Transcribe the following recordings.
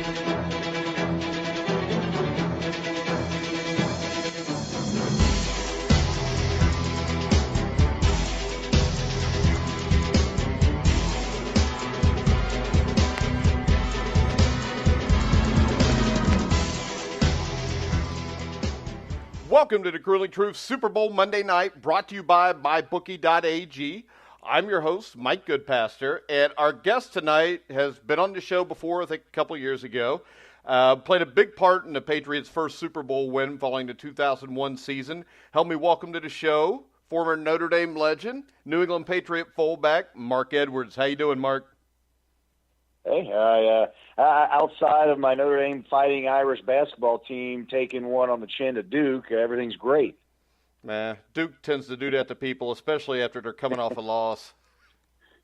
Welcome to the Grueling Truth Super Bowl Monday night, brought to you by MyBookie.ag. I'm your host, Mike Goodpaster, and our guest tonight has been on the show before, I think a couple years ago. Played a big part in the Patriots' first Super Bowl win following the 2001 season. Help me welcome to the show, former Notre Dame legend, New England Patriot fullback, Marc Edwards. How you doing, Marc? Hey, outside of my Notre Dame Fighting Irish basketball team taking one on the chin to Duke, everything's great. Duke tends to do that to people, especially after they're coming off a loss.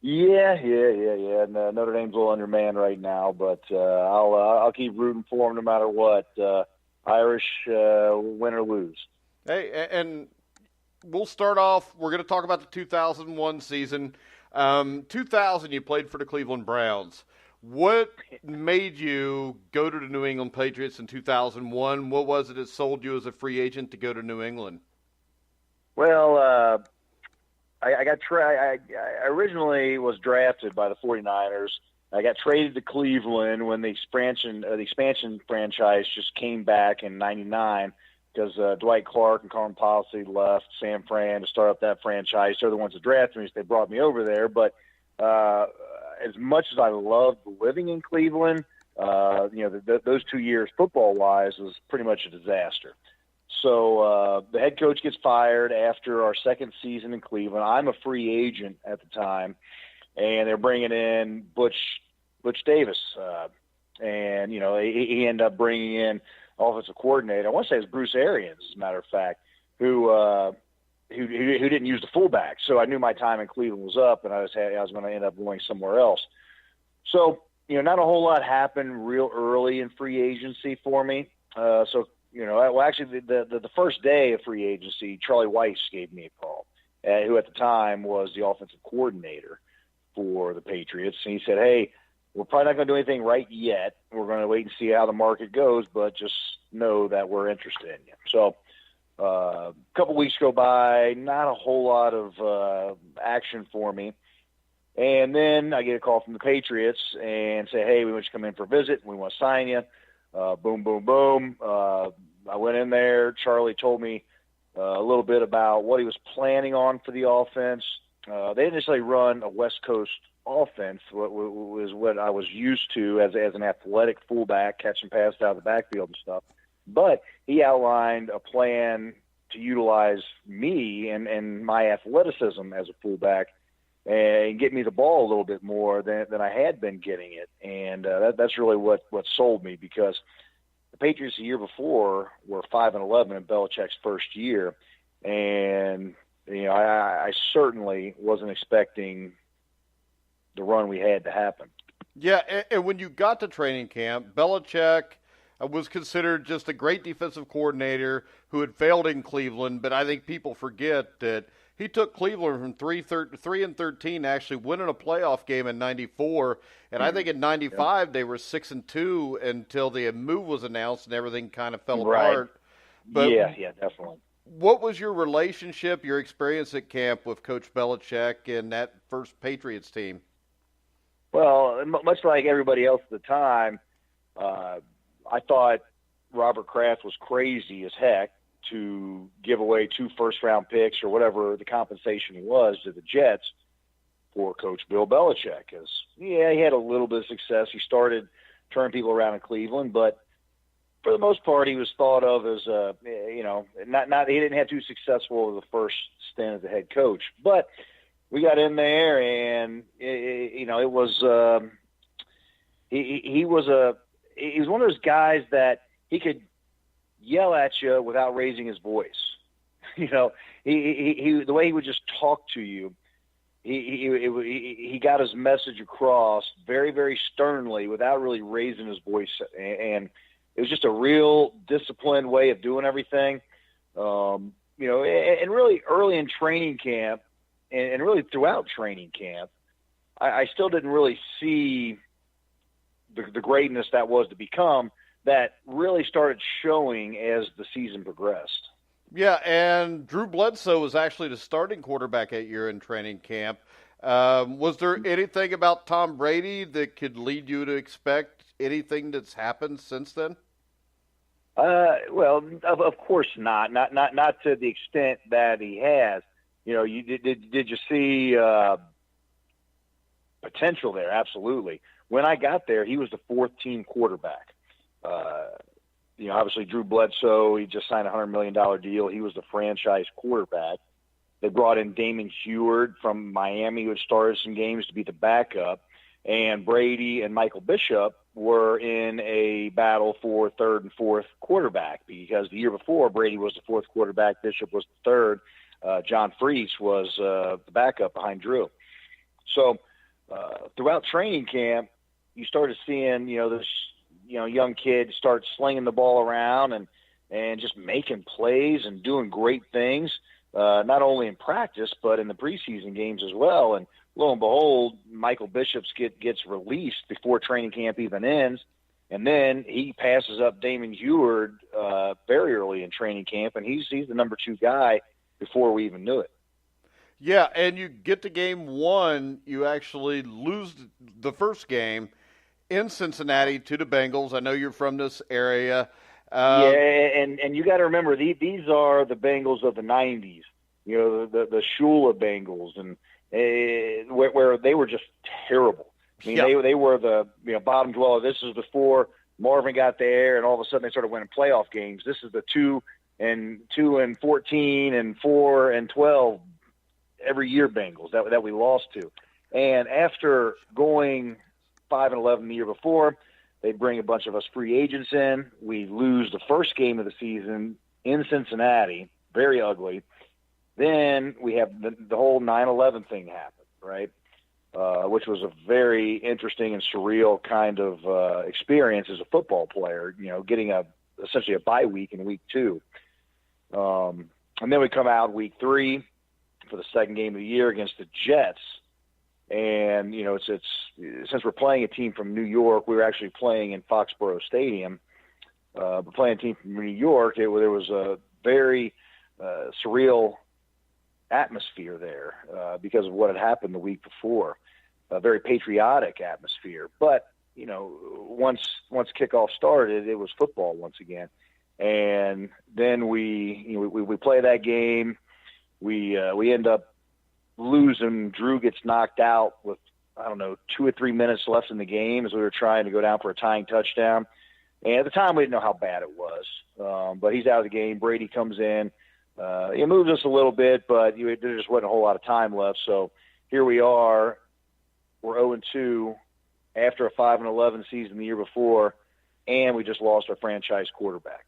Yeah. And, Notre Dame's a little undermanned right now, but I'll keep rooting for them no matter what. Irish, win or lose. Hey, and we'll start off. We're going to talk about the 2001 season. 2000, you played for the Cleveland Browns. What made you go to the New England Patriots in 2001? What was it that sold you as a free agent to go to New England? Well, I originally was drafted by the 49ers. I got traded to Cleveland when the expansion franchise just came back in '99 because Dwight Clark and Carmen Policy left San Fran to start up that franchise. They're the ones that drafted me, so they brought me over there. But as much as I loved living in Cleveland, those 2 years football-wise was pretty much a disaster. So the head coach gets fired after our second season in Cleveland. I'm a free agent at the time, and they're bringing in Butch Davis. And, he ended up bringing in offensive coordinator. I want to say it was Bruce Arians, as a matter of fact, who didn't use the fullback. So I knew my time in Cleveland was up, and I was going to end up going somewhere else. So, not a whole lot happened real early in free agency for me. Actually, the first day of free agency, Charlie Weiss gave me a call, who at the time was the offensive coordinator for the Patriots. And he said, hey, we're probably not going to do anything right yet. We're going to wait and see how the market goes, but just know that we're interested in you. So a couple weeks go by, not a whole lot of action for me. And then I get a call from the Patriots and say, hey, we want you to come in for a visit. We want to sign you. Boom, boom, boom. I went in there. Charlie told me a little bit about what he was planning on for the offense. They didn't necessarily run a West Coast offense, was what I was used to as an athletic fullback, catching passes out of the backfield and stuff. But he outlined a plan to utilize me and my athleticism as a fullback and get me the ball a little bit more than I had been getting it. And that's really what sold me, because the Patriots the year before were 5-11 in Belichick's first year. And, I certainly wasn't expecting the run we had to happen. Yeah, and when you got to training camp, Belichick was considered just a great defensive coordinator who had failed in Cleveland, but I think people forget that he took Cleveland from 3-13, actually winning a playoff game in '94, and I think in '95 they were 6-2 until the move was announced and everything kind of fell apart. But yeah, definitely. What was your relationship, your experience at camp with Coach Belichick and that first Patriots team? Well, much like everybody else at the time, I thought Robert Kraft was crazy as heck to give away 2 first-round picks or whatever the compensation was to the Jets for Coach Bill Belichick. Because, he had a little bit of success. He started turning people around in Cleveland, but for the most part, he was thought of as, he didn't have too successful the first stint as a head coach. But we got in there, and it was he was one of those guys that he could yell at you without raising his voice. He the way he would just talk to you, he got his message across very, very sternly without really raising his voice, and it was just a real disciplined way of doing everything. And really early in training camp, and really throughout training camp, I still didn't really see the greatness that was to become that really started showing as the season progressed. Yeah, and Drew Bledsoe was actually the starting quarterback at year in training camp. Was there anything about Tom Brady that could lead you to expect anything that's happened since then? Well, of course not. Not to the extent that he has. You know, did you see potential there? Absolutely. When I got there, he was the fourth team quarterback. You know, obviously Drew Bledsoe, he just signed a $100 million deal. He was the franchise quarterback. They brought in Damon Heward from Miami, who had started some games, to be the backup. And Brady and Michael Bishop were in a battle for third and fourth quarterback, because the year before, Brady was the fourth quarterback, Bishop was the third. John Freese was the backup behind Drew. So throughout training camp, you started seeing, this young kid start slinging the ball around and just making plays and doing great things, not only in practice but in the preseason games as well. And lo and behold, Michael Bishop's gets released before training camp even ends, and then he passes up Damon Heward very early in training camp, and he's the number 2 guy before we even knew it. Yeah, and you get to game 1, you actually lose the first game in Cincinnati to the Bengals. I know you're from this area. Yeah, and you got to remember, these are the Bengals of the 90s, the Shula Bengals, and where they were just terrible. I mean, they were the bottom dweller. This is before Marvin got there, and all of a sudden they started winning playoff games. This is the 2-14 and 4-12 every year Bengals that we lost to. And after going 5-11 the year before, they bring a bunch of us free agents in. We lose the first game of the season in Cincinnati, very ugly. Then we have the whole 9/11 thing happen, right? Which was a very interesting and surreal kind of experience as a football player, getting essentially a bye week in week 2. And then we come out week 3 for the second game of the year against the Jets. And, it's since we're playing a team from New York, we were actually playing in Foxborough Stadium. But playing a team from New York, there was a very surreal atmosphere there because of what had happened the week before. A very patriotic atmosphere. But, once kickoff started, it was football once again. And then we play that game. We end up losing. Drew gets knocked out with, 2 or 3 minutes left in the game as we were trying to go down for a tying touchdown. And at the time, we didn't know how bad it was. But he's out of the game. Brady comes in. He moves us a little bit, but there just wasn't a whole lot of time left. So here we are. We're 0-2 after a 5-11 season the year before, and we just lost our franchise quarterback.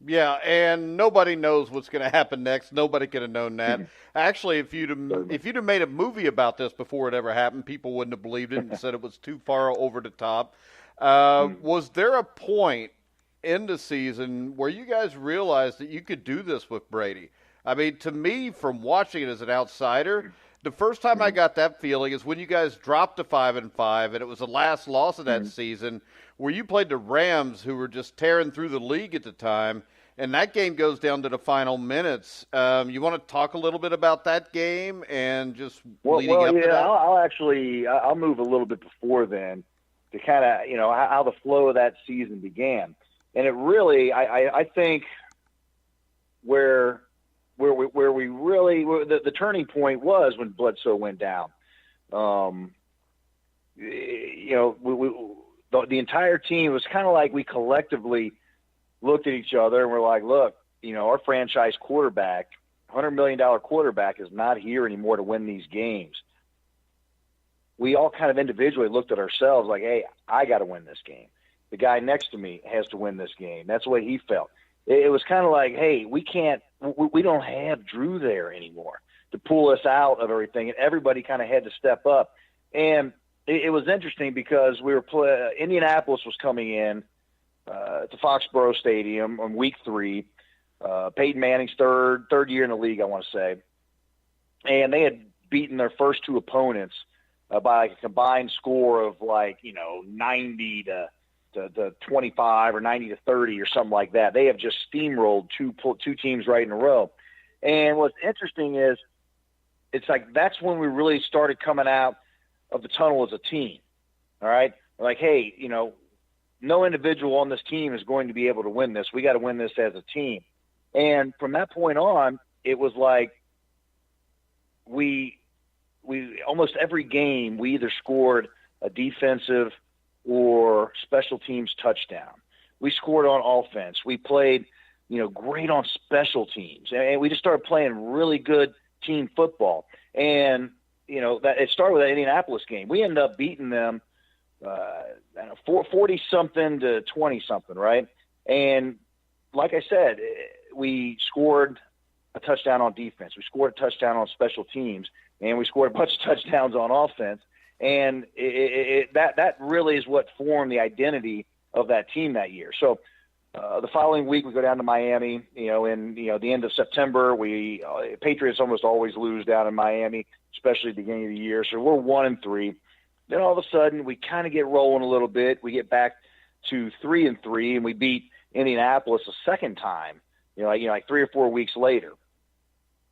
Yeah, and nobody knows what's going to happen next. Nobody could have known that. Actually, if you'd have made a movie about this before it ever happened, people wouldn't have believed it and said it was too far over the top. Was there a point in the season where you guys realized that you could do this with Brady? I mean, to me, from watching it as an outsider, the first time I got that feeling is when you guys dropped to 5-5, and it was the last loss of that season, where you played the Rams, who were just tearing through the league at the time, and that game goes down to the final minutes. You want to talk a little bit about that game and just leading up to that? I'll move a little bit before then to kind of, how the flow of that season began. And it really, I think where we really, the turning point was when Bledsoe went down. The entire team was kind of like we collectively looked at each other and we're like, look, our franchise quarterback, $100 million quarterback, is not here anymore to win these games. We all kind of individually looked at ourselves like, hey, I got to win this game. The guy next to me has to win this game. That's the way he felt. It was kind of like, hey, we don't have Drew there anymore to pull us out of everything. And everybody kind of had to step up. And it was interesting because Indianapolis was coming in to Foxborough Stadium on week 3. Peyton Manning's third year in the league, I want to say. And they had beaten their first 2 opponents by like a combined score of 90 to 25 or 90 to 30 or something like that. They have just steamrolled two teams right in a row. And what's interesting is it's like that's when we really started coming out of the tunnel as a team. All right? We're like, hey, no individual on this team is going to be able to win this. We got to win this as a team. And from that point on, it was like we almost every game we either scored a defensive or special teams touchdown. We scored on offense. We played, great on special teams. And we just started playing really good team football. And, that it started with that Indianapolis game. We ended up beating them 40-something to 20-something, right? And like I said, we scored a touchdown on defense. We scored a touchdown on special teams. And we scored a bunch of touchdowns on offense. And that really is what formed the identity of that team that year. So the following week we go down to Miami. In the end of September, Patriots almost always lose down in Miami, especially at the beginning of the year. So we're 1-3. Then all of a sudden we kind of get rolling a little bit. We get back to 3-3, and we beat Indianapolis a second time. Like 3 or 4 weeks later,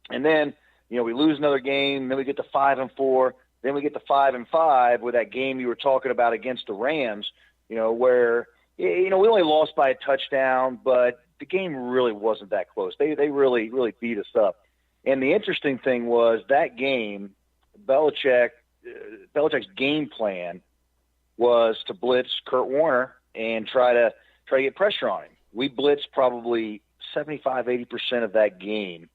and then we lose another game. Then we get to 5-4. Then we get to 5-5 with that game you were talking about against the Rams, where, we only lost by a touchdown, but the game really wasn't that close. They really, really beat us up. And the interesting thing was that game, Belichick's game plan was to blitz Kurt Warner and try to get pressure on him. We blitzed probably 75-80% of that game.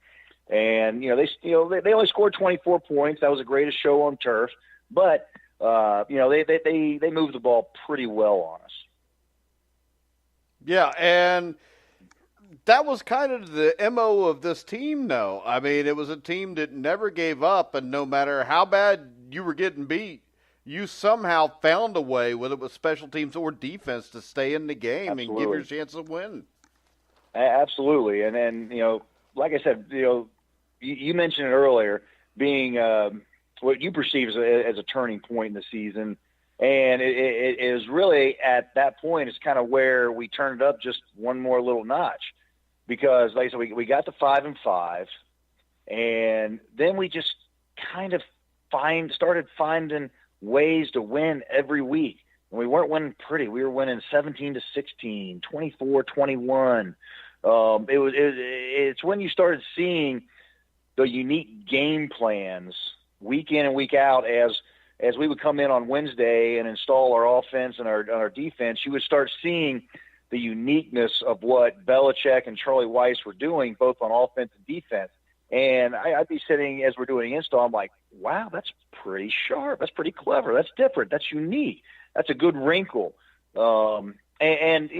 And, they only scored 24 points. That was the greatest show on turf. But, they moved the ball pretty well on us. Yeah, and that was kind of the MO of this team, though. I mean, it was a team that never gave up, and no matter how bad you were getting beat, you somehow found a way, whether it was special teams or defense, to stay in the game and give your chance to win. Absolutely. And then, like I said, you mentioned it earlier, being what you perceive as a turning point in the season. And it is really at that point is kind of where we turned it up just one more little notch. Because, like I said, we got to 5-5, and then we just kind of started finding ways to win every week. And we weren't winning pretty. We were winning 17-16, 24-21. It's when you started seeing the unique game plans week in and week out as we would come in on Wednesday and install our offense and our defense. You would start seeing the uniqueness of what Belichick and Charlie Weiss were doing, both on offense and defense. And I'd be sitting as we're doing install, I'm like, wow, that's pretty sharp. That's pretty clever. That's different. That's unique. That's a good wrinkle. And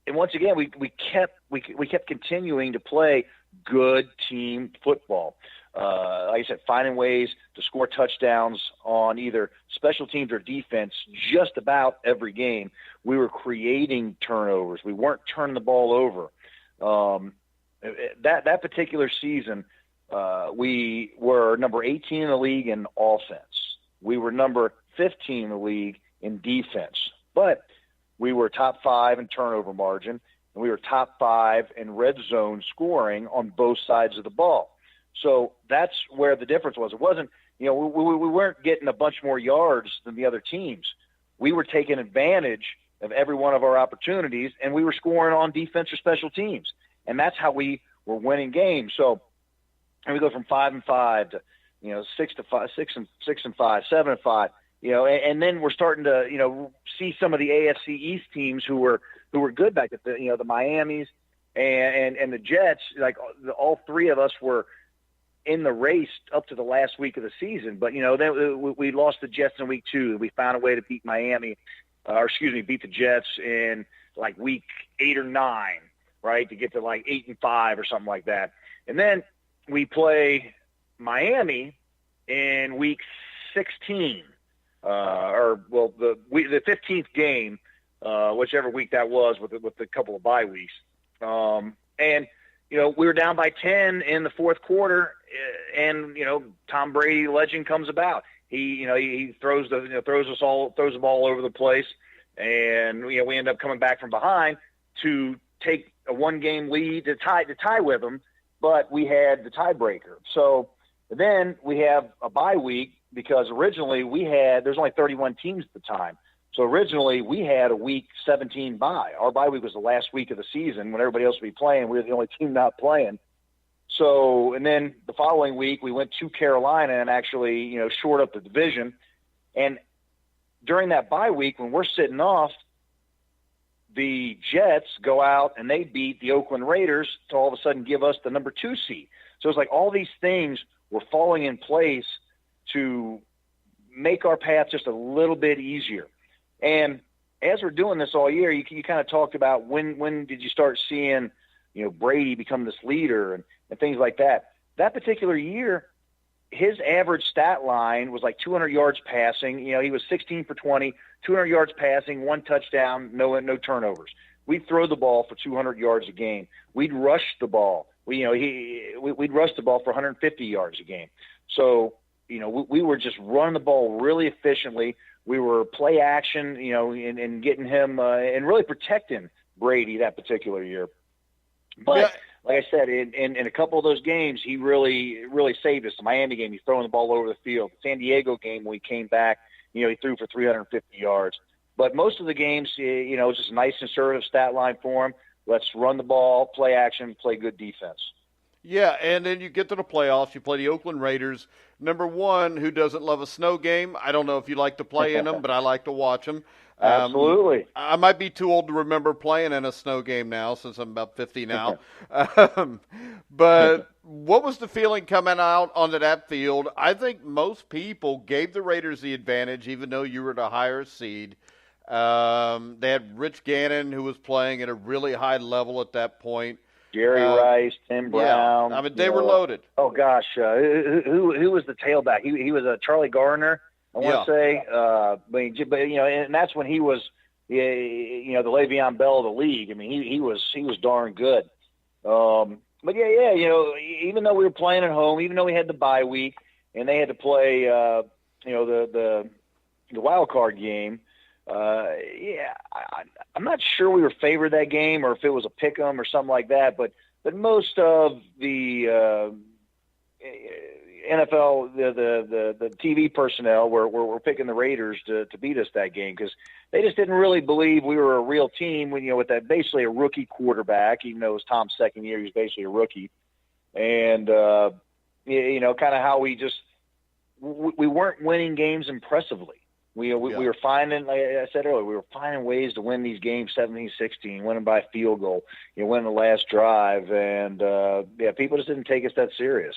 once again, we kept continuing to play good team football. Like I said, finding ways to score touchdowns on either special teams or defense just about every game. We were creating turnovers. We weren't turning the ball over. That particular season, we were number 18 in the league in offense. We were number 15 in the league in defense. But we were top 5 in turnover margin, and we were top 5 in red zone scoring on both sides of the ball. So that's where the difference was. It wasn't, we weren't getting a bunch more yards than the other teams. We were taking advantage of every one of our opportunities, and we were scoring on defense or special teams. And that's how we were winning games. So, and we go from 5-5 to, 6-5, 6-5, 7-5, and then we're starting to, see some of the AFC East teams who were good back at the Miamis and the Jets. Like all three of us were in the race up to the last week of the season. But, then we lost the Jets in week 2. We found a way to beat beat the Jets in like week 8 or 9, right, to get to like 8-5 or something like that. And then we play Miami in week 16, the 15th game, whichever week that was with a couple of bye weeks. And we were down by 10 in the fourth quarter, and Tom Brady legend comes about. he throws the ball all over the place, and we end up coming back from behind to take a 1-game lead to tie with them, but we had the tiebreaker. So then we have a bye week because originally there's only 31 teams at the time. So originally we had a week 17 bye. Our bye week was the last week of the season when everybody else would be playing. We were the only team not playing. So, and then the following week we went to Carolina and actually, shored up the division. And during that bye week when we're sitting off, the Jets go out and they beat the Oakland Raiders to all of a sudden give us the number 2 seed. So it's like all these things were falling in place to make our path just a little bit easier. And as we're doing this all year, you kind of talked about when did you start seeing, Brady become this leader and things like that. That particular year, his average stat line was like 200 yards passing. He was 16 for 20, 200 yards passing, 1 touchdown, no turnovers. We'd throw the ball for 200 yards a game. We'd rush the ball. We'd rush the ball for 150 yards a game. So, we were just running the ball really efficiently. We were play action, and getting him and really protecting Brady that particular year. But like I said, in a couple of those games, he really saved us. The Miami game, he's throwing the ball over the field. The San Diego game, when he came back, he threw for 350 yards. But most of the games, it's just a nice conservative stat line for him. Let's run the ball, play action, play good defense. Yeah, and then you get to the playoffs. You play the Oakland Raiders. Number one, who doesn't love a snow game? I don't know if you like to play in them, but I like to watch them. Absolutely. I might be too old to remember playing in a snow game now since I'm about 50 now. But what was the feeling coming out onto that field? I think most people gave the Raiders the advantage, even though you were the higher seed. They had Rich Gannon, who was playing at a really high level at that point. Jerry Rice, Tim Brown. Yeah, I mean, they were loaded. Oh, gosh. Who was the tailback? He was Charlie Gardner, I want to say. But and that's when he was, the Le'Veon Bell of the league. I mean, he was darn good. But, even though we were playing at home, even though we had the bye week, and they had to play, the wild card game, I'm not sure we were favored that game or if it was a pick 'em or something like that, but most of the NFL, the TV personnel were picking the Raiders to beat us that game because they just didn't really believe we were a real team when, with that basically a rookie quarterback, even though it was Tom's second year, he was basically a rookie. And, kind of how we weren't winning games impressively. We were finding, like I said earlier, we were finding ways to win these games 17-16, winning by field goal, winning the last drive. And, people just didn't take us that serious.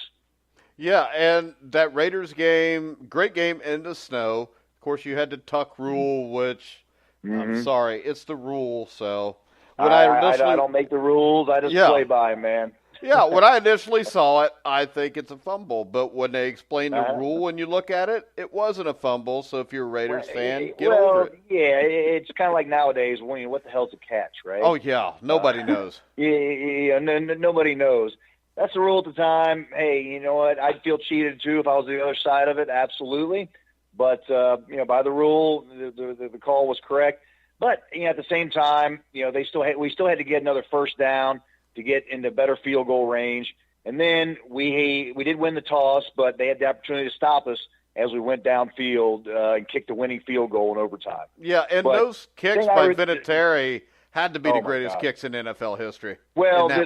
Yeah, and that Raiders game, great game in the snow. Of course, you had the tuck rule, which, I'm sorry, it's the rule. So when I don't make the rules. I just play by, man. Yeah, when I initially saw it, I think it's a fumble. But when they explained the rule, when you look at it, it wasn't a fumble. So if you're a Raiders fan, get over it. Yeah, it's kind of like nowadays, what the hell's a catch, right? Oh, yeah, nobody knows. Nobody knows. That's the rule at the time. Hey, you know what? I'd feel cheated, too, if I was the other side of it, absolutely. But, by the rule, the call was correct. But, at the same time, we still had to get another first down to get into better field goal range. And then we did win the toss, but they had the opportunity to stop us as we went downfield and kicked the winning field goal in overtime. Yeah, and those kicks by Vinatieri had to be the greatest kicks in NFL history. Well, the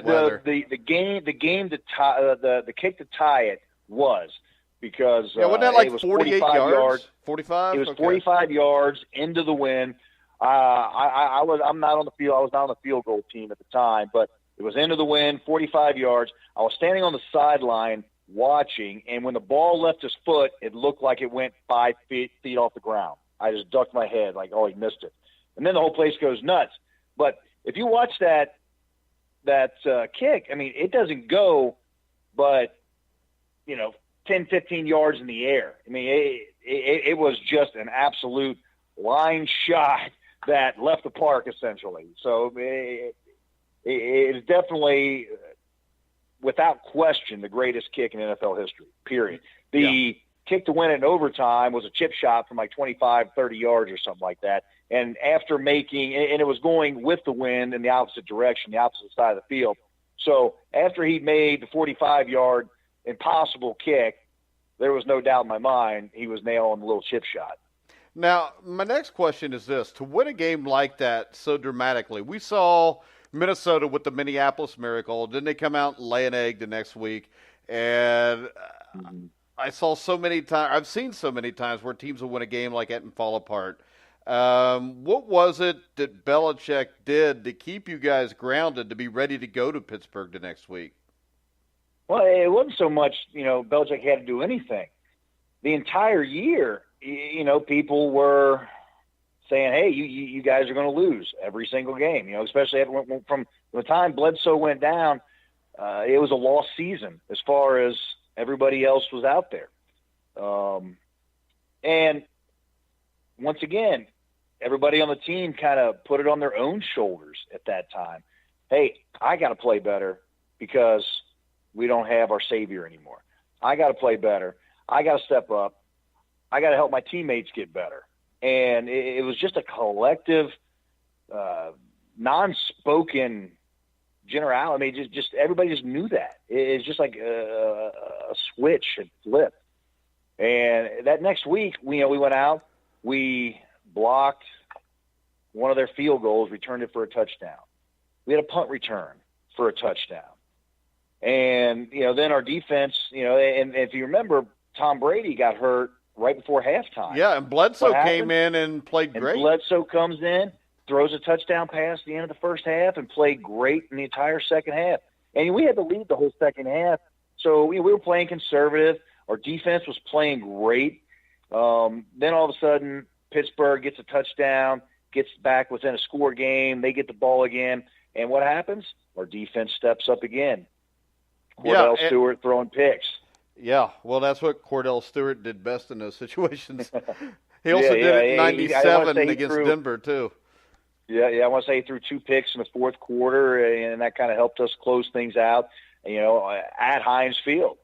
kick to tie it was because wasn't that like it was 48 yards? 45? It was 45 yards into the wind. I'm not on the field. I was not on the field goal team at the time, but it was into the wind, 45 yards. I was standing on the sideline watching, and when the ball left his foot, it looked like it went 5 feet off the ground. I just ducked my head like, he missed it. And then the whole place goes nuts. But if you watch that kick, I mean, it doesn't go but, 10, 15 yards in the air. I mean, it was just an absolute line shot that left the park, essentially. So it is definitely, without question, the greatest kick in NFL history, period. The kick to win in overtime was a chip shot from like 25, 30 yards or something like that. And after making – and it was going with the wind in the opposite direction, the opposite side of the field. So after he made the 45-yard impossible kick, there was no doubt in my mind he was nailing the little chip shot. Now, my next question is this. To win a game like that so dramatically, we saw Minnesota with the Minneapolis Miracle. Didn't they come out and lay an egg the next week? And I saw so many times – I've seen so many times where teams will win a game like that and fall apart. What was it that Belichick did to keep you guys grounded to be ready to go to Pittsburgh the next week? Well, it wasn't so much, Belichick had to do anything. The entire year, people were saying, hey, you guys are going to lose every single game, especially from the time Bledsoe went down, it was a lost season as far as everybody else was out there. And once again, everybody on the team kind of put it on their own shoulders at that time. Hey, I got to play better because we don't have our savior anymore. I got to play better. I got to step up. I got to help my teammates get better. And it was just a collective, non-spoken generality. I mean, just everybody just knew that. It's just like a switch had flipped. And that next week, we went out, we blocked one of their field goals, returned it for a touchdown. We had a punt return for a touchdown. And, then our defense, and if you remember, Tom Brady got hurt right before halftime. Yeah, and Bledsoe came in and played great. And Bledsoe comes in, throws a touchdown pass at the end of the first half, and played great in the entire second half. And we had to lead the whole second half. So we were playing conservative. Our defense was playing great. Then all of a sudden, Pittsburgh gets a touchdown, gets back within a score game. They get the ball again. And what happens? Our defense steps up again. Cordell Stewart throwing picks. Yeah, well, that's what Cordell Stewart did best in those situations. He also did it in 97 against Denver, too. Yeah, I want to say he threw 2 picks in the fourth quarter, and that kind of helped us close things out, at Heinz Field.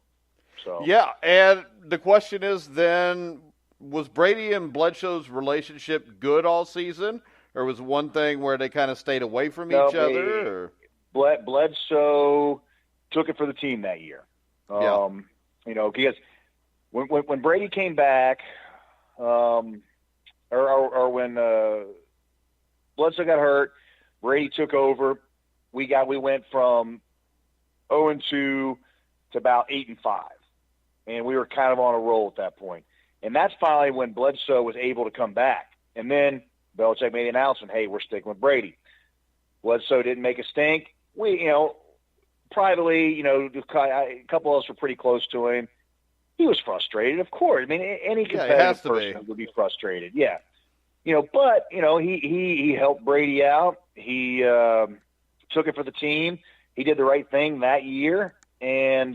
So. Yeah, and the question is then, was Brady and Bledsoe's relationship good all season, or was one thing where they kind of stayed away from each other? Or? Bledsoe took it for the team that year. Because when Brady came back, or when Bledsoe got hurt, Brady took over. We went from 0-2 to about 8-5, and we were kind of on a roll at that point. And that's finally when Bledsoe was able to come back. And then Belichick made the announcement, hey, we're sticking with Brady. Bledsoe didn't make a stink. We, privately, a couple of us were pretty close to him. He was frustrated, of course. I mean, any competitive person would be frustrated. Yeah. But, he helped Brady out. He took it for the team. He did the right thing that year. And,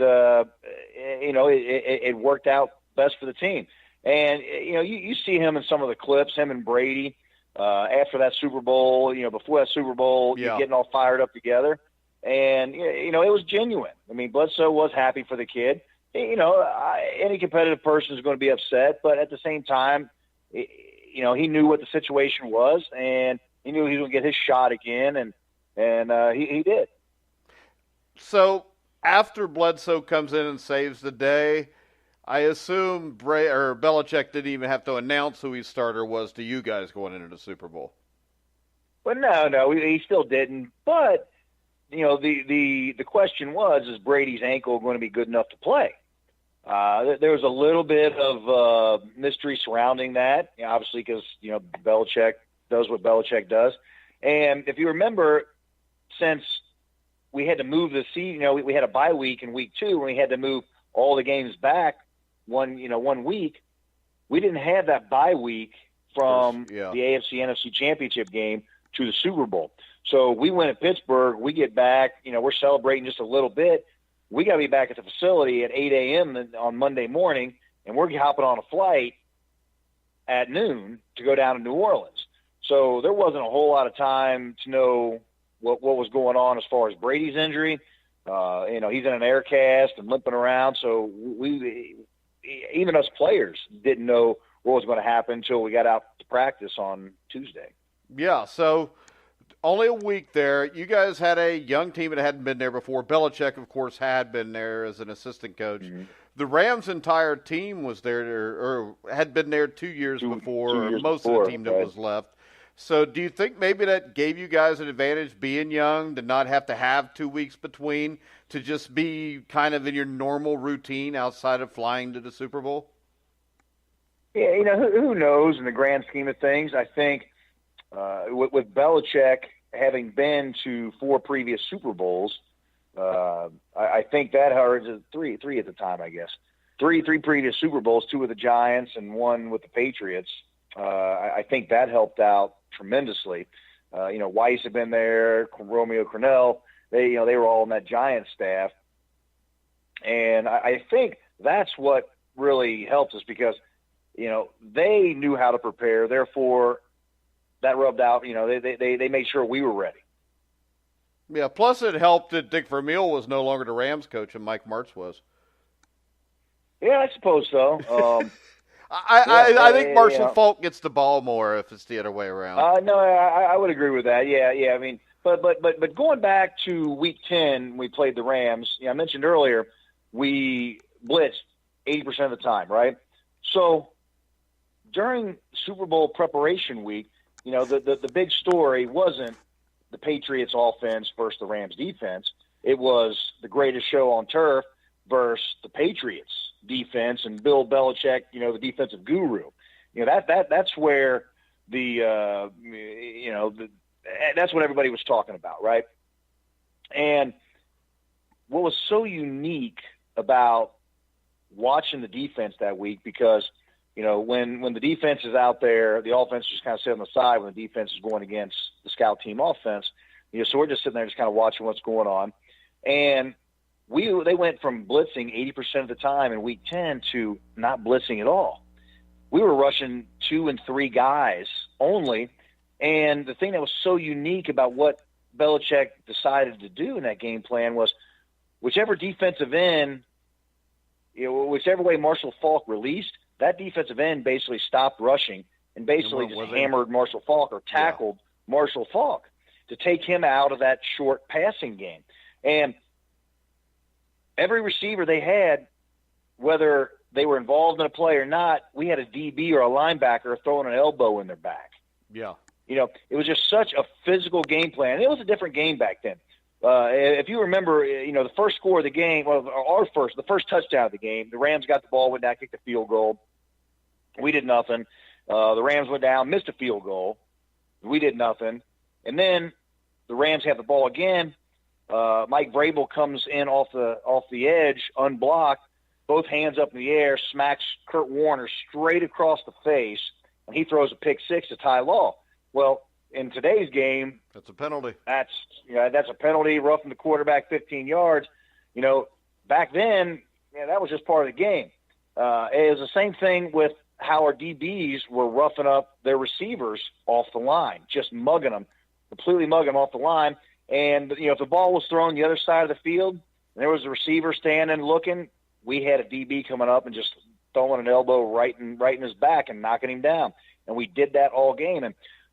it worked out best for the team. And, you see him in some of the clips, him and Brady, after that Super Bowl, before that Super Bowl, getting all fired up together. And, it was genuine. I mean, Bledsoe was happy for the kid. Any competitive person is going to be upset, but at the same time, he knew what the situation was, and he knew he was going to get his shot again, and he did. So after Bledsoe comes in and saves the day, I assume Belichick didn't even have to announce who his starter was to you guys going into the Super Bowl. Well, no, he still didn't. But the question was, is Brady's ankle going to be good enough to play? There was a little bit of mystery surrounding that, obviously because Belichick does what Belichick does. And if you remember, since we had to move the season, we had a bye week in week 2, and we had to move all the games back one week. We didn't have that bye week from the AFC-NFC Championship game to the Super Bowl. So we went to Pittsburgh. We get back. We're celebrating just a little bit. We got to be back at the facility at 8 a.m. on Monday morning, and we're hopping on a flight at noon to go down to New Orleans. So there wasn't a whole lot of time to know what was going on as far as Brady's injury. He's in an air cast and limping around. So we even us players didn't know what was going to happen until we got out to practice on Tuesday. Yeah, so only a week there. You guys had a young team that hadn't been there before. Belichick, of course, had been there as an assistant coach. Mm-hmm. The Rams' entire team was there, or had been there 2 years before, 2 years most before, of the team that was left. So do you think maybe that gave you guys an advantage being young, to not have to have 2 weeks between, to just be kind of in your normal routine outside of flying to the Super Bowl? Yeah, who knows in the grand scheme of things. I think with Belichick having been to 4 previous Super Bowls, I think that hurts. Three at the time, I guess. Three previous Super Bowls, 2 with the Giants and 1 with the Patriots. I think that helped out tremendously. Weiss had been there, Romeo Crennel. They were all in that Giants staff, and I think that's what really helped us because they knew how to prepare. Therefore, that rubbed out. They made sure we were ready. Yeah, plus it helped that Dick Vermeil was no longer the Rams coach and Mike Martz was. Yeah, I suppose so. I think Marshall Faulk gets the ball more if it's the other way around. No, I would agree with that. Yeah. I mean, but going back to Week 10, we played the Rams. I mentioned earlier we blitzed 80% of the time, right? So during Super Bowl preparation week, the big story wasn't the Patriots offense versus the Rams defense. It was the greatest show on turf versus the Patriots defense and Bill Belichick, the defensive guru. That's where that's what everybody was talking about, right? And what was so unique about watching the defense that week, because when the defense is out there, the offense just kind of sit on the side when the defense is going against the scout team offense. So we're just sitting there just kind of watching what's going on. And they went from blitzing 80% of the time in Week 10 to not blitzing at all. We were rushing 2 and 3 guys only. And the thing that was so unique about what Belichick decided to do in that game plan was whichever defensive end, whichever way Marshall Faulk released, that defensive end basically stopped rushing and basically just hammered Marshall Faulk or tackled Marshall Faulk to take him out of that short passing game. And every receiver they had, whether they were involved in a play or not, we had a DB or a linebacker throwing an elbow in their back. Yeah. It was just such a physical game plan. It was a different game back then. If you remember, the first score of the game, the first touchdown of the game, the Rams got the ball, went down, kicked the field goal. We did nothing. The Rams went down, missed a field goal. We did nothing. And then the Rams have the ball again. Mike Vrabel comes in off the edge, unblocked, both hands up in the air, smacks Kurt Warner straight across the face, and he throws a pick six to Ty Law. Well, in today's game, that's a penalty. That's a penalty, roughing the quarterback 15 yards. Back then, that was just part of the game. It was the same thing with how our DBs were roughing up their receivers off the line, just completely mugging them off the line. And, if the ball was thrown the other side of the field and there was a receiver standing looking, we had a DB coming up and just throwing an elbow right in his back and knocking him down. And we did that all game.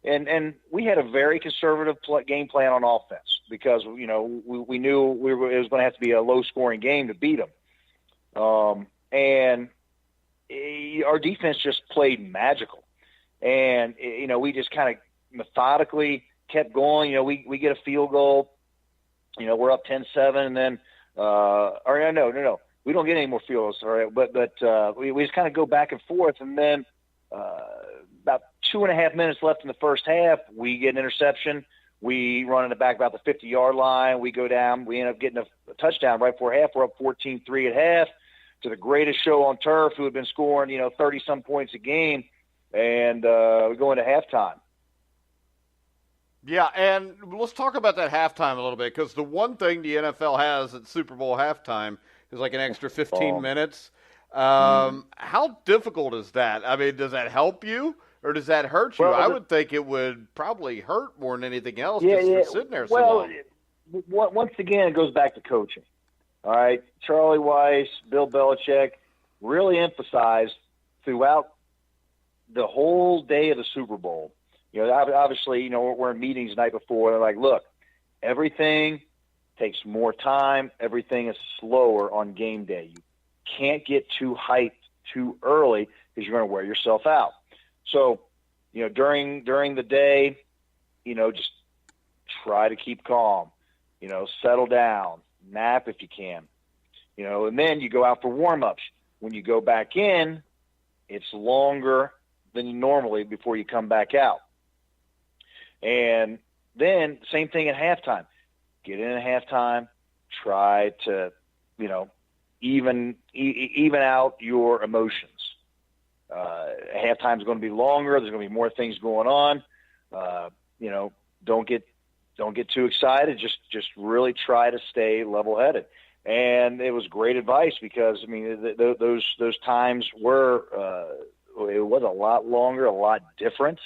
And we had a very conservative game plan on offense because, we knew it was going to have to be a low-scoring game to beat them. And our defense just played magical. And, we just kind of methodically kept going. We get a field goal. We're up 10-7, and then no. We don't get any more field goals, all right? But we just kind of go back and forth, and then about 2.5 minutes left in the first half, we get an interception. We run it back about the 50-yard line. We go down. We end up getting a touchdown right before half. We're up 14-3 at half to the greatest show on turf, who had been scoring 30-some points a game, and we go into halftime. Yeah, and let's talk about that halftime a little bit, because the one thing the NFL has at Super Bowl halftime is like an extra 15 minutes. How difficult is that? I mean, does that help you or does that hurt you? I would think it would probably hurt more than anything else for sitting there so long. Once again, it goes back to coaching. All right, Charlie Weiss, Bill Belichick, really emphasized throughout the whole day of the Super Bowl. Obviously, we're in meetings the night before. They're like, look, everything takes more time. Everything is slower on game day. You can't get too hyped too early because you're going to wear yourself out. So, during the day, just try to keep calm, settle down, nap if you can, and then you go out for warm-ups. When you go back in, it's longer than normally before you come back out. And then same thing at halftime. Get in at halftime, try to, even out your emotions. Halftime is going to be longer. There's going to be more things going on. Don't get too excited. Just really try to stay level-headed. And it was great advice because those times were it was a lot longer, a lot different.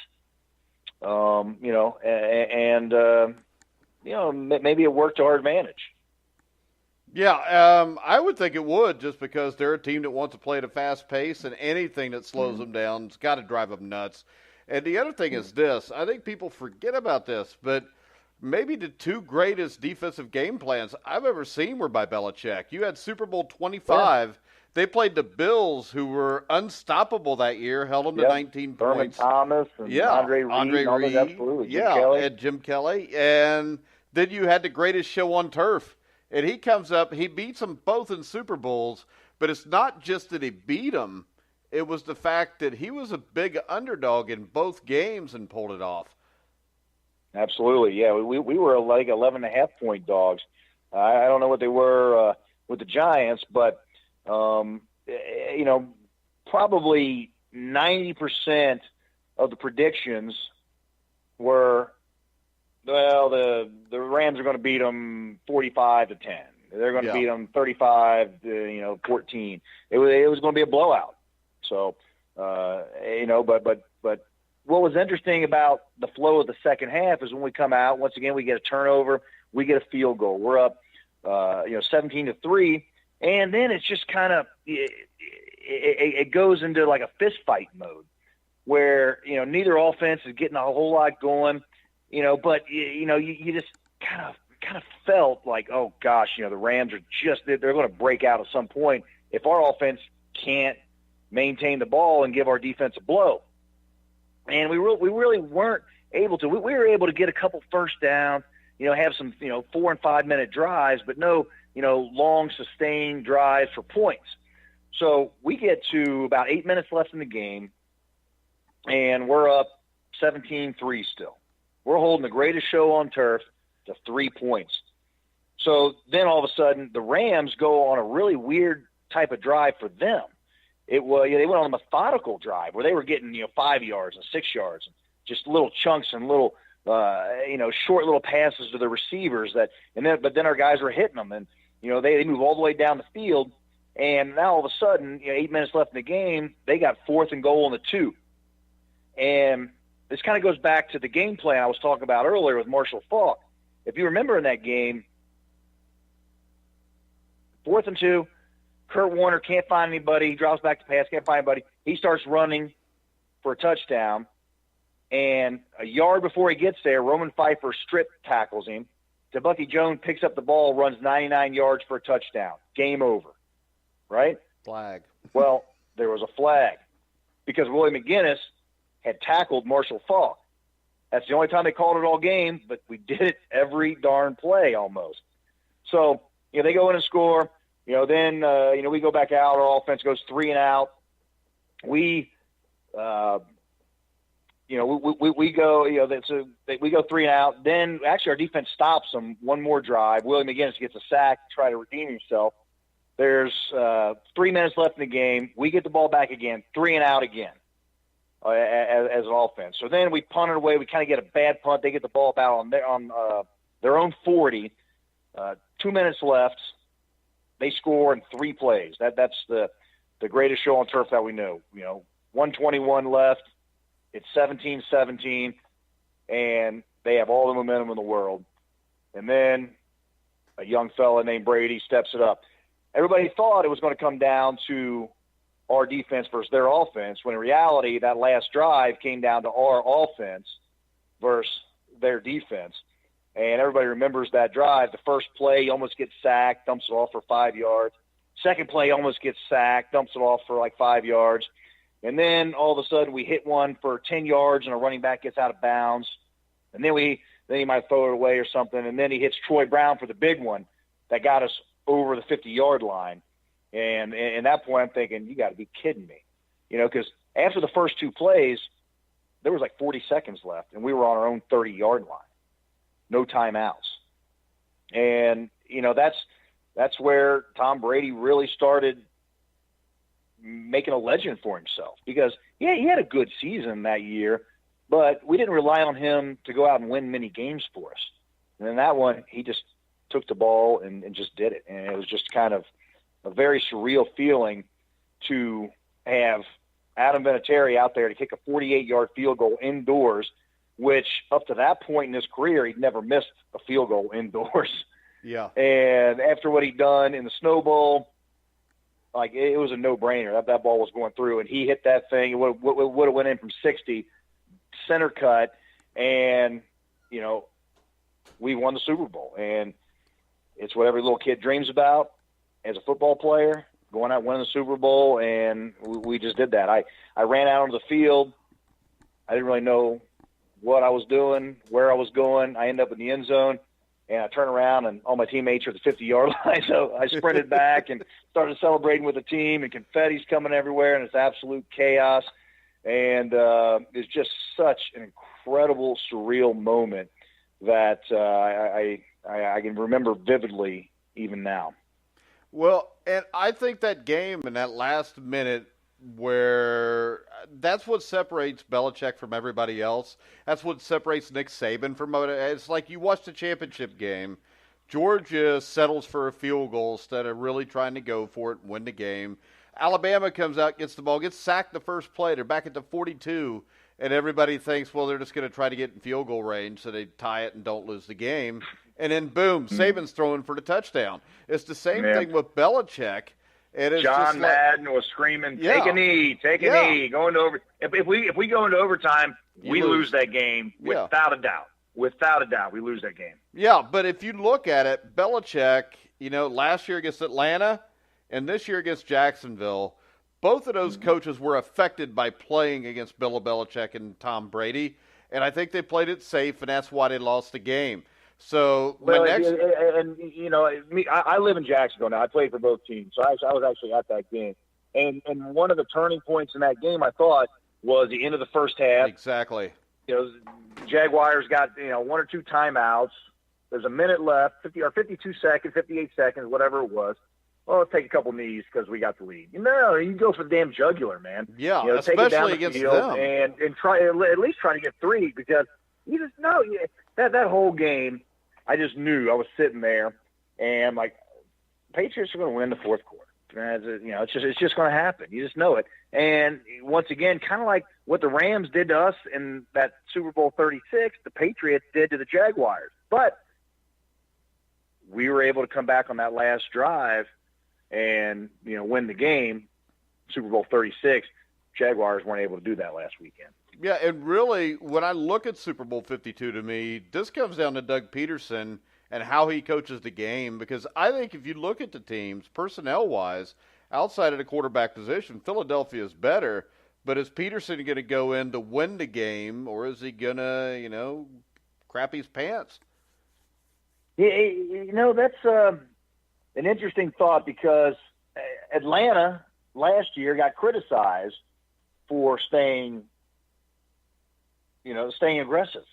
Maybe it worked to our advantage. Yeah, I would think it would, just because they're a team that wants to play at a fast pace, and anything that slows them down has got to drive them nuts. And the other thing is this. I think people forget about this, but maybe the two greatest defensive game plans I've ever seen were by Belichick. You had Super Bowl 25. Yeah. They played the Bills, who were unstoppable that year, held them to 19 points. Thomas and Andre Reed. Absolutely. Jim Kelly. And Jim Kelly. And then you had the greatest show on turf. And he comes up, he beats them both in Super Bowls, but it's not just that he beat them. It was the fact that he was a big underdog in both games and pulled it off. Absolutely, yeah. We were like 11.5-point dogs. I don't know what they were with the Giants, but, probably 90% of the predictions were, well, the Rams are going to beat them 45-10. They're going to beat them 35-14. It was going to be a blowout. So, but what was interesting about the flow of the second half is when we come out, once again, we get a turnover, we get a field goal. We're up, 17-3, and then it's just kind of it goes into like a fist fight mode where neither offense is getting a whole lot going. But you just kind of felt like, oh gosh, the Rams are they're going to break out at some point if our offense can't maintain the ball and give our defense a blow. And we really weren't able to. We were able to get a couple first downs, have some 4 and 5 minute drives, but no long sustained drives for points. So we get to about 8 minutes left in the game, and we're up 17-3 still. We're holding the greatest show on turf to 3 points. So then all of a sudden, the Rams go on a really weird type of drive for them. They went on a methodical drive where they were getting 5 yards and 6 yards, and just little chunks and little short little passes to the receivers but then our guys were hitting them, and they move all the way down the field, and now all of a sudden 8 minutes left in the game, they got 4th and goal on the 2, and this kind of goes back to the game plan I was talking about earlier with Marshall Faulk. If you remember in that game, 4th and 2, Kurt Warner can't find anybody. He drops back to pass, can't find anybody. He starts running for a touchdown, and a yard before he gets there, Roman Pfeiffer strip tackles him. Bucky Jones picks up the ball, runs 99 yards for a touchdown. Game over, right? Flag. Well, there was a flag because Willie McGinnis had tackled Marshall Faulk. That's the only time they called it all game, but we did it every darn play almost. So, they go in and score. Then we go back out. Our offense goes 3 and out. We go. We go 3 and out. Then actually our defense stops them one more drive. Willie McGinnis gets a sack to try to redeem himself. There's 3 minutes left in the game. We get the ball back again, 3 and out again as an offense. So then we punt it away. We kind of get a bad punt. They get the ball back on their own 40. 2 minutes left. They score in 3 plays. That's the greatest show on turf that we know. 121 left. It's 17-17, and they have all the momentum in the world. And then a young fella named Brady steps it up. Everybody thought it was going to come down to our defense versus their offense, when in reality that last drive came down to our offense versus their defense. And everybody remembers that drive. The first play, he almost gets sacked, dumps it off for 5 yards. Second play, almost gets sacked, dumps it off for like 5 yards. And then all of a sudden we hit one for 10 yards and a running back gets out of bounds. And then he might throw it away or something. And then he hits Troy Brown for the big one that got us over the 50-yard line. And at that point I'm thinking, you got to be kidding me. You know, because after the first two plays, there was like 40 seconds left, and we were on our own 30-yard line. No timeouts. And, you know, that's where Tom Brady really started making a legend for himself. Because, yeah, he had a good season that year, but we didn't rely on him to go out and win many games for us. And in that one, he just took the ball and just did it. And it was just kind of a very surreal feeling to have Adam Vinatieri out there to kick a 48-yard field goal indoors, which up to that point in his career, he'd never missed a field goal indoors. Yeah. And after what he'd done in the Snow Bowl, like it was a no-brainer. That ball was going through, and he hit that thing. It would have went in from 60, center cut, and, you know, we won the Super Bowl. And it's what every little kid dreams about as a football player, going out winning the Super Bowl, and we just did that. I ran out onto the field. I didn't really know what I was doing, where I was going. I ended up in the end zone, and I turned around, and all my teammates are at the 50-yard line. So I sprinted back and started celebrating with the team, and confetti's coming everywhere, and it's absolute chaos. And it's just such an incredible, surreal moment that I can remember vividly even now. Well, and I think that game in that last minute where that's what separates Belichick from everybody else. That's what separates Nick Saban from other. It's like you watch the championship game. Georgia settles for a field goal instead of really trying to go for it and win the game. Alabama comes out, gets the ball, gets sacked the first play. They're back at the 42, and everybody thinks, well, they're just going to try to get in field goal range so they tie it and don't lose the game. And then, boom, Saban's throwing for the touchdown. It's the same thing with Belichick. And it's John just Madden was screaming, take a knee, take a knee. Going to over. If we go into overtime, we lose that game without a doubt. Without a doubt, we lose that game. Yeah, but if you look at it, Belichick, you know, last year against Atlanta and this year against Jacksonville, both of those coaches were affected by playing against Bill Belichick and Tom Brady. And I think they played it safe, and that's why they lost the game. So you know, I live in Jacksonville now. I played for both teams, so I was actually at that game. And one of the turning points in that game, I thought, was the end of the first half. Exactly. You know, Jaguars got, you know, one or two timeouts. There's a minute left, 52 seconds, 58 seconds, whatever it was. Well, let's take a couple knees because we got the lead. No, you go for the damn jugular, man. Yeah, you know, especially take it down the against field them. and try at least try to get three, because you just know that whole game. I just knew. I was sitting there, and like, Patriots are going to win the fourth quarter. You know, it's just going to happen. You just know it. And once again, kind of like what the Rams did to us in that Super Bowl 36, the Patriots did to the Jaguars. But we were able to come back on that last drive and, you know, win the game. Super Bowl 36. Jaguars weren't able to do that last weekend. Yeah, and really, when I look at Super Bowl 52, to me, this comes down to Doug Peterson and how he coaches the game, because I think if you look at the teams, personnel-wise, outside of the quarterback position, Philadelphia is better, but is Peterson going to go in to win the game, or is he going to, you know, crap his pants? Yeah, you know, that's an interesting thought, because Atlanta last year got criticized for staying aggressive.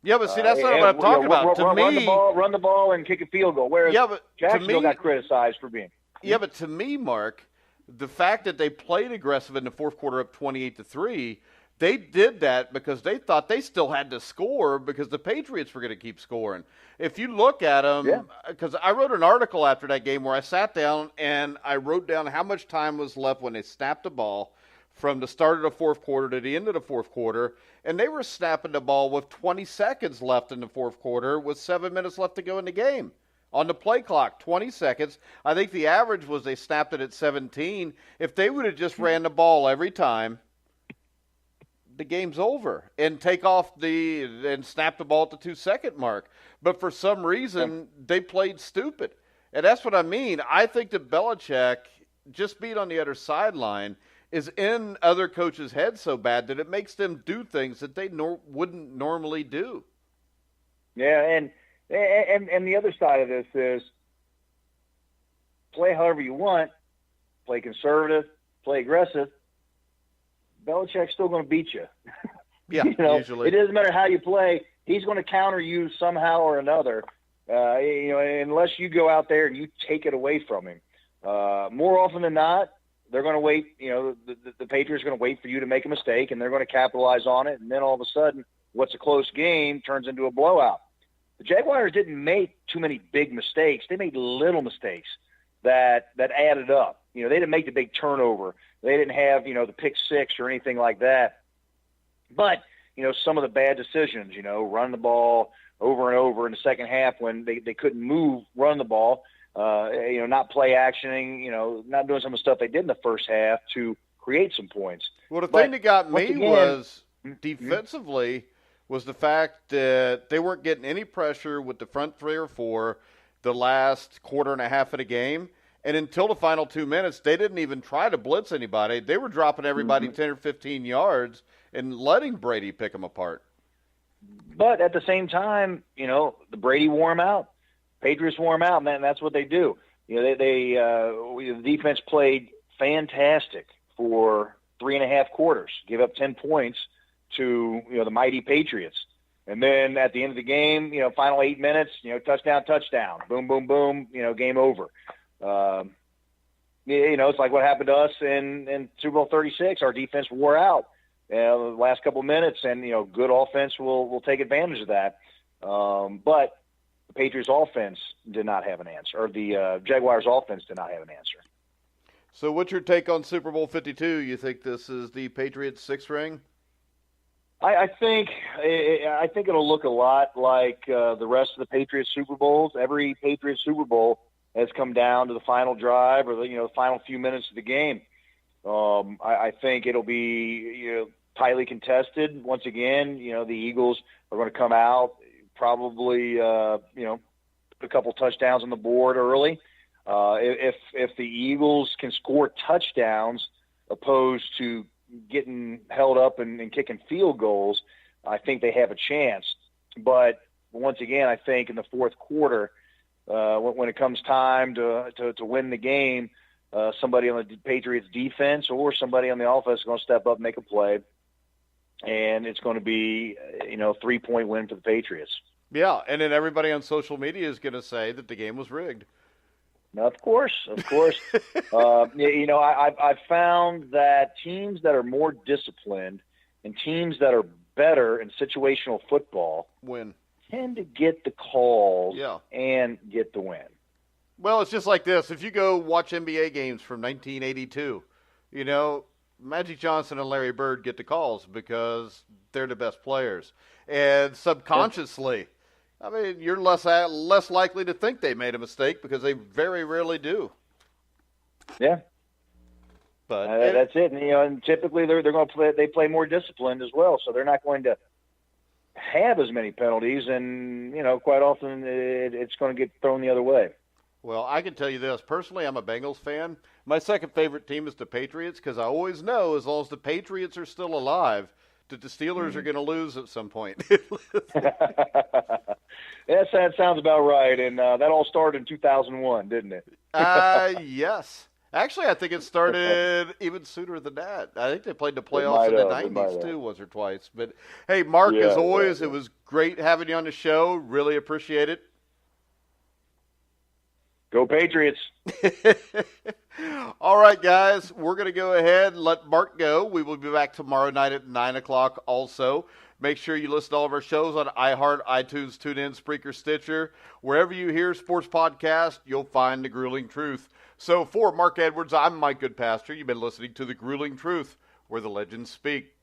Yeah, but see, that's not what I'm talking about. To me, run the ball and kick a field goal. Whereas Jacksonville got criticized for being. Yeah, but to me, Mark, the fact that they played aggressive in the fourth quarter up 28-3, they did that because they thought they still had to score because the Patriots were going to keep scoring. If you look at them, because I wrote an article after that game where I sat down and I wrote down how much time was left when they snapped the ball from the start of the fourth quarter to the end of the fourth quarter, and they were snapping the ball with 20 seconds left in the fourth quarter with 7 minutes left to go in the game. on the play clock, 20 seconds. I think the average was they snapped it at 17. If they would have just ran the ball every time, the game's over, and take off and snap the ball at the 2-second mark. But for some reason, they played stupid. And that's what I mean. I think that Belichick, just being on the other sideline, is in other coaches' heads so bad that it makes them do things that they wouldn't normally do. Yeah, and the other side of this is play however you want, play conservative, play aggressive. Belichick's still going to beat you. Yeah, usually. It doesn't matter how you play. He's going to counter you somehow or another, unless you go out there and you take it away from him. More often than not, they're going to wait. The Patriots are going to wait for you to make a mistake, and they're going to capitalize on it. And then all of a sudden, what's a close game turns into a blowout. The Jaguars didn't make too many big mistakes. They made little mistakes that added up. They didn't make the big turnover. They didn't have, the pick six or anything like that. But, some of the bad decisions, run the ball over and over in the second half when they couldn't move, run the ball, not play actioning, not doing some of the stuff they did in the first half to create some points. Well, the thing that got me was defensively was the fact that they weren't getting any pressure with the front 3 or 4 the last quarter and a half of the game. And until the final 2 minutes, they didn't even try to blitz anybody. They were dropping everybody 10 or 15 yards and letting Brady pick them apart. But at the same time, the Brady wore him out. Patriots wore him out, man. That's what they do. The defense played fantastic for 3.5 quarters, give up 10 points to, the mighty Patriots. And then at the end of the game, final 8 minutes, touchdown, boom, boom, boom, game over. It's like what happened to us in Super Bowl 36. Our defense wore out the last couple of minutes, and, good offense will take advantage of that. But the Patriots offense did not have an answer, or the Jaguars offense did not have an answer. So what's your take on Super Bowl 52? You think this is the Patriots' 6th ring? I think it'll look a lot like the rest of the Patriots Super Bowls. Every Patriots Super Bowl has come down to the final drive or the final few minutes of the game. I think it'll be tightly contested once again. The Eagles are going to come out probably put a couple touchdowns on the board early. If the Eagles can score touchdowns opposed to getting held up and kicking field goals, I think they have a chance. But once again, I think in the fourth quarter, when it comes time to win the game, somebody on the Patriots defense or somebody on the offense is going to step up and make a play, and it's going to be a 3-point win for the Patriots. Yeah, and then everybody on social media is going to say that the game was rigged. Of course. I've found that teams that are more disciplined and teams that are better in situational football win, tend to get the calls and get the win. Well, it's just like this. If you go watch NBA games from 1982, Magic Johnson and Larry Bird get the calls because they're the best players. And subconsciously, you're less likely to think they made a mistake because they very rarely do. Yeah. But that's it. And typically they're going to play. They play more disciplined as well, so they're not going to have as many penalties. And quite often it's going to get thrown the other way. Well, I can tell you this. Personally, I'm a Bengals fan. My second favorite team is the Patriots because I always know as long as the Patriots are still alive that the Steelers are going to lose at some point. Yes, that sounds about right. And that all started in 2001, didn't it? Yes. Actually, I think it started even sooner than that. I think they played the playoffs in the 90s, too, once or twice. But, hey, Mark, as always, it was great having you on the show. Really appreciate it. Go Patriots. All right, guys, we're going to go ahead and let Mark go. We will be back tomorrow night at 9 o'clock also. Make sure you listen to all of our shows on iHeart, iTunes, TuneIn, Spreaker, Stitcher. Wherever you hear sports podcasts, you'll find The Grueling Truth. So for Marc Edwards, I'm Mike Goodpaster. You've been listening to The Grueling Truth, where the legends speak.